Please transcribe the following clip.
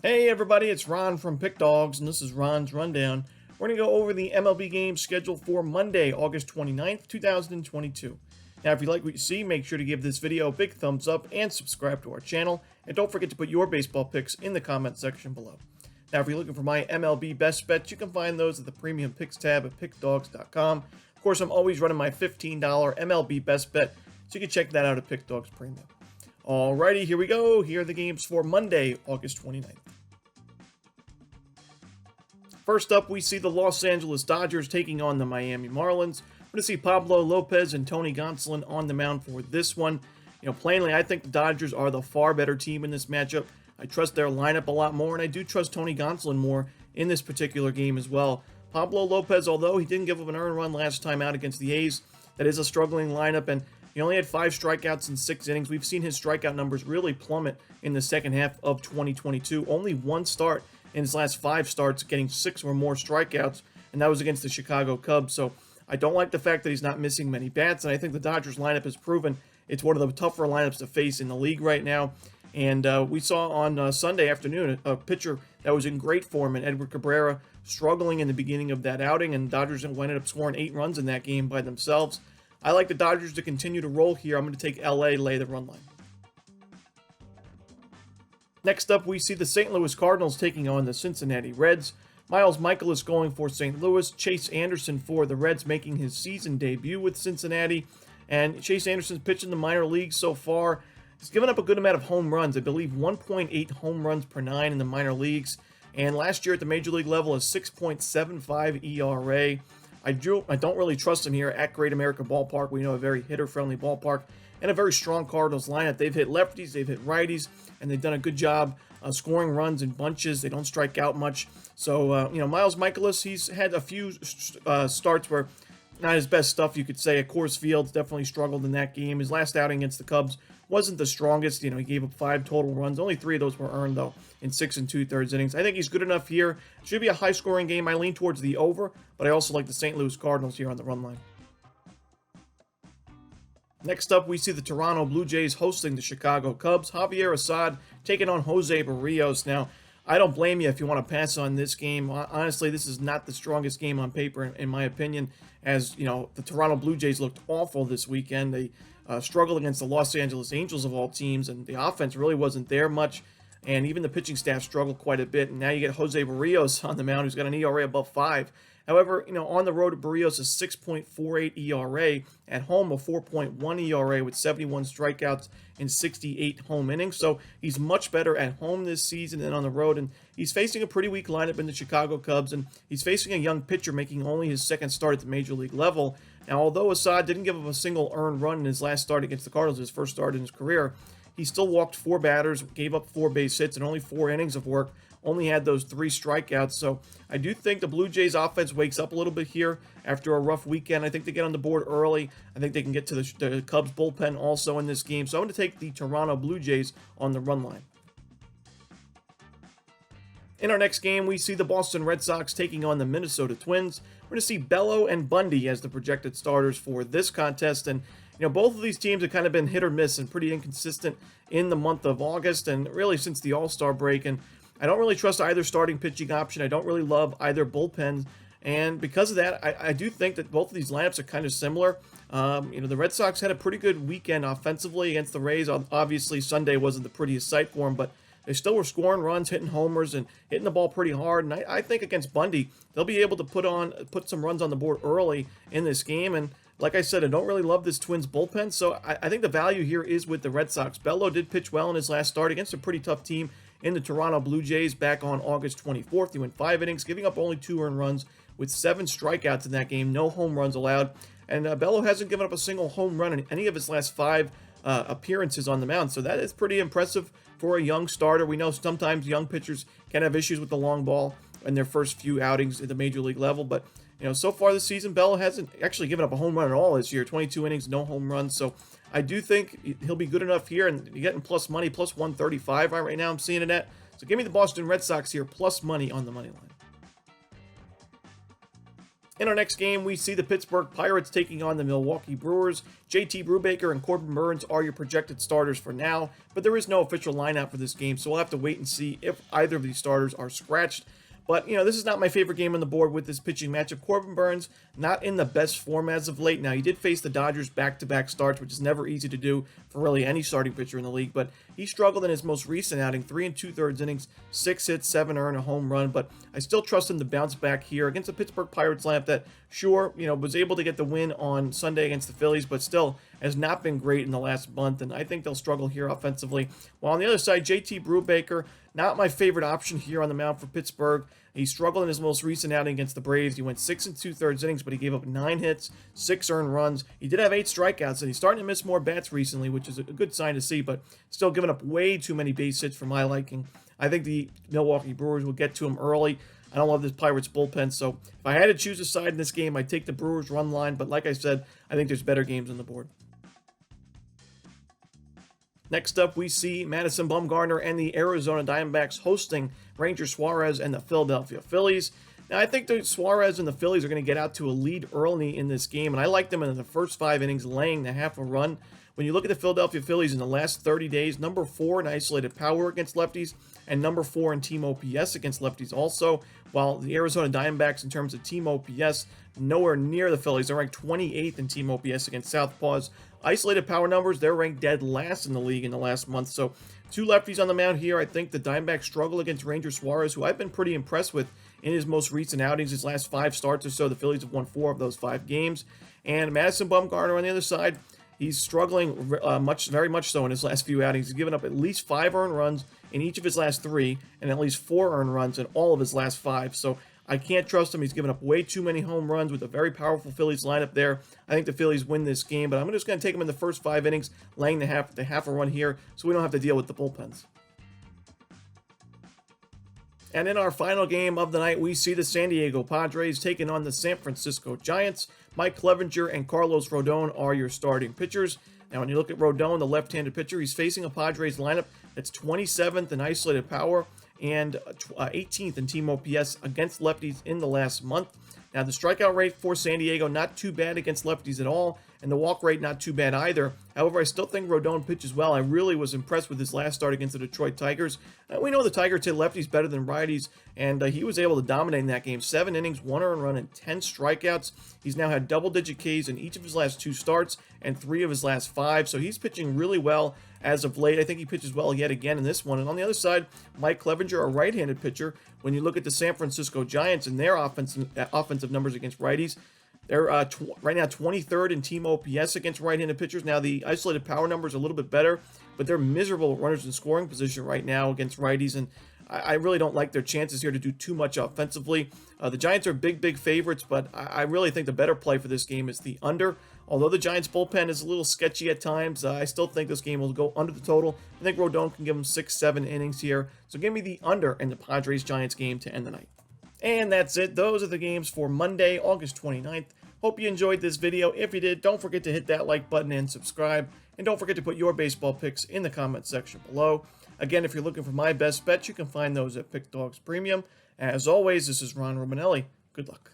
Hey everybody, it's Ron from Pickdawgz, and this is Ron's Rundown. We're going to go over the MLB game scheduled for Monday, August 29th, 2022. Now, if you like what you see, make sure to give this video a big thumbs up and subscribe to our channel. And don't forget to put your baseball picks in the comment section below. Now, if you're looking for my MLB best bets, you can find those at the Premium Picks tab at Pickdawgz.com. Of course, I'm always running my $15 MLB best bet, so you can check that out at Pickdawgz Premium. Alrighty, here we go. Here are the games for Monday, August 29th. First up, we see the Los Angeles Dodgers taking on the Miami Marlins. We're going to see Pablo Lopez and Tony Gonsolin on the mound for this one. Plainly, I think the Dodgers are the far better team in this matchup. I trust their lineup a lot more, and I do trust Tony Gonsolin more in this particular game as well. Pablo Lopez, although he didn't give up an earned run last time out against the A's, that is a struggling lineup, and he only had 5 strikeouts in 6 innings. We've seen his strikeout numbers really plummet in the second half of 2022. Only one start in his last 5 starts, getting 6 or more strikeouts, and that was against the Chicago Cubs. So I don't like the fact that he's not missing many bats, and I think the Dodgers lineup has proven it's one of the tougher lineups to face in the league right now. And we saw on Sunday afternoon a pitcher that was in great form, and Edward Cabrera struggling in the beginning of that outing, and Dodgers ended up scoring 8 runs in that game by themselves. I like the Dodgers to continue to roll here. I'm going to take LA, lay the run line. Next up, we see the St. Louis Cardinals taking on the Cincinnati Reds. Miles Mikolas going for St. Louis. Chase Anderson for the Reds, making his season debut with Cincinnati. And Chase Anderson's pitched in the minor leagues so far. He's given up a good amount of home runs. I believe 1.8 home runs per 9 in the minor leagues. And last year at the major league level, a 6.75 ERA. I don't really trust him here at Great American Ballpark. We know a very hitter-friendly ballpark and a very strong Cardinals lineup. They've hit lefties, they've hit righties, and they've done a good job scoring runs in bunches. They don't strike out much. So, Miles Mikolas, he's had a few starts where not his best stuff, you could say. At Coors Field, definitely struggled in that game. His last outing against the Cubs wasn't the strongest. He gave up 5 total runs. Only 3 of those were earned, though, in 6 2/3 innings. I think he's good enough here. It should be a high-scoring game. I lean towards the over, but I also like the St. Louis Cardinals here on the run line. Next up, we see the Toronto Blue Jays hosting the Chicago Cubs. Javier Assad taking on Jose Barrios. Now, I don't blame you if you want to pass on this game. Honestly, this is not the strongest game on paper, in my opinion, as, the Toronto Blue Jays looked awful this weekend. They struggled against the Los Angeles Angels of all teams, and the offense really wasn't there much, and even the pitching staff struggled quite a bit. And now you get Jose Barrios on the mound, who's got an ERA above 5. However, on the road, Barrios is 6.48 ERA. At home, a 4.1 ERA with 71 strikeouts in 68 home innings. So he's much better at home this season than on the road. And he's facing a pretty weak lineup in the Chicago Cubs. And he's facing a young pitcher making only his 2nd start at the major league level. Now, although Assad didn't give up a single earned run in his last start against the Cardinals, his first start in his career, he still walked 4 batters, gave up 4 base hits, and only 4 innings of work. Only had those 3 strikeouts. So I do think the Blue Jays offense wakes up a little bit here after a rough weekend. I think they get on the board early. I think they can get to the Cubs bullpen also in this game. So I'm going to take the Toronto Blue Jays on the run line. In our next game, we see the Boston Red Sox taking on the Minnesota Twins. We're going to see Bello and Bundy as the projected starters for this contest. And both of these teams have kind of been hit or miss and pretty inconsistent in the month of August and really since the All-Star break. And I don't really trust either starting pitching option. I don't really love either bullpen. And because of that, I do think that both of these lineups are kind of similar. The Red Sox had a pretty good weekend offensively against the Rays. Obviously, Sunday wasn't the prettiest sight for them, but they still were scoring runs, hitting homers, and hitting the ball pretty hard. And I think against Bundy, they'll be able to put some runs on the board early in this game. And like I said, I don't really love this Twins bullpen, so I think the value here is with the Red Sox. Bello did pitch well in his last start against a pretty tough team in the Toronto Blue Jays back on August 24th. He went 5 innings, giving up only 2 earned runs with 7 strikeouts in that game, no home runs allowed. And Bello hasn't given up a single home run in any of his last 5 appearances on the mound, so that is pretty impressive for a young starter. We know sometimes young pitchers can have issues with the long ball in their first few outings at the major league level, but so far this season, Bello hasn't actually given up a home run at all this year. 22 innings, no home runs. So I do think he'll be good enough here, and you're getting plus money, plus 135 right now. I'm seeing it at. So give me the Boston Red Sox here, plus money on the money line. In our next game, we see the Pittsburgh Pirates taking on the Milwaukee Brewers. JT Brubaker and Corbin Burnes are your projected starters for now, but there is no official lineup for this game, so we'll have to wait and see if either of these starters are scratched. But, this is not my favorite game on the board with this pitching matchup. Corbin Burnes, not in the best form as of late. Now, he did face the Dodgers back-to-back starts, which is never easy to do for really any starting pitcher in the league. But he struggled in his most recent outing, 3 2/3 innings, 6 hits, 7 earned, a home run. But I still trust him to bounce back here against the Pittsburgh Pirates lineup that, sure, was able to get the win on Sunday against the Phillies, but still has not been great in the last month. And I think they'll struggle here offensively. While on the other side, JT Brubaker, not my favorite option here on the mound for Pittsburgh. He struggled in his most recent outing against the Braves. He went 6 2/3 innings, but he gave up 9 hits, 6 earned runs. He did have 8 strikeouts, and he's starting to miss more bats recently, which is a good sign to see, but still giving up way too many base hits for my liking. I think the Milwaukee Brewers will get to him early. I don't love this Pirates bullpen, so if I had to choose a side in this game, I'd take the Brewers run line, but like I said, I think there's better games on the board. Next up, we see Madison Bumgarner and the Arizona Diamondbacks hosting Ranger Suarez and the Philadelphia Phillies. Now, I think the Suarez and the Phillies are going to get out to a lead early in this game, and I like them in the first 5 innings, laying the half a run. When you look at the Philadelphia Phillies in the last 30 days, number 4 in isolated power against lefties, and number 4 in team OPS against lefties also, while the Arizona Diamondbacks, in terms of team OPS, nowhere near the Phillies. They're ranked 28th in team OPS against southpaws. Isolated power numbers, they're ranked dead last in the league in the last month. So 2 lefties on the mound here. I think the Diamondbacks struggle against Ranger Suarez, who I've been pretty impressed with in his most recent outings, his last 5 starts or so. The Phillies have won 4 of those 5 games. And Madison Bumgarner on the other side, he's struggling very much so in his last few outings. He's given up at least 5 earned runs in each of his last 3, and at least 4 earned runs in all of his last 5. So I can't trust him. He's given up way too many home runs with a very powerful Phillies lineup there. I think the Phillies win this game, but I'm just going to take him in the first 5 innings, laying the half a run here, so we don't have to deal with the bullpens. And in our final game of the night, we see the San Diego Padres taking on the San Francisco Giants. Mike Clevenger and Carlos Rodon are your starting pitchers. Now, when you look at Rodon, the left-handed pitcher, he's facing a Padres lineup that's 27th in isolated power and 18th in team OPS against lefties in the last month. Now, the strikeout rate for San Diego, not too bad against lefties at all, and the walk rate, not too bad either. However, I still think Rodon pitches well. I really was impressed with his last start against the Detroit Tigers. We know the Tigers hit lefties better than righties, and he was able to dominate in that game. 7 innings, 1 earned run, and 10 strikeouts. He's now had double-digit Ks in each of his last 2 starts and 3 of his last 5, so he's pitching really well as of late. I think he pitches well yet again in this one. And on the other side, Mike Clevenger, a right-handed pitcher. When you look at the San Francisco Giants and their offensive numbers against righties, they're right now 23rd in team OPS against right-handed pitchers. Now, the isolated power number is a little bit better, but they're miserable runners in scoring position right now against righties, and I really don't like their chances here to do too much offensively. The Giants are big favorites, but I really think the better play for this game is the under. Although the Giants' bullpen is a little sketchy at times, I still think this game will go under the total. I think Rodon can give them 6-7 innings here. So give me the under in the Padres-Giants game to end the night. And that's it. Those are the games for Monday, August 29th. Hope you enjoyed this video. If you did, don't forget to hit that like button and subscribe. And don't forget to put your baseball picks in the comment section below. Again, if you're looking for my best bets, you can find those at Pickdawgz Premium. As always, this is Ron Romanelli. Good luck.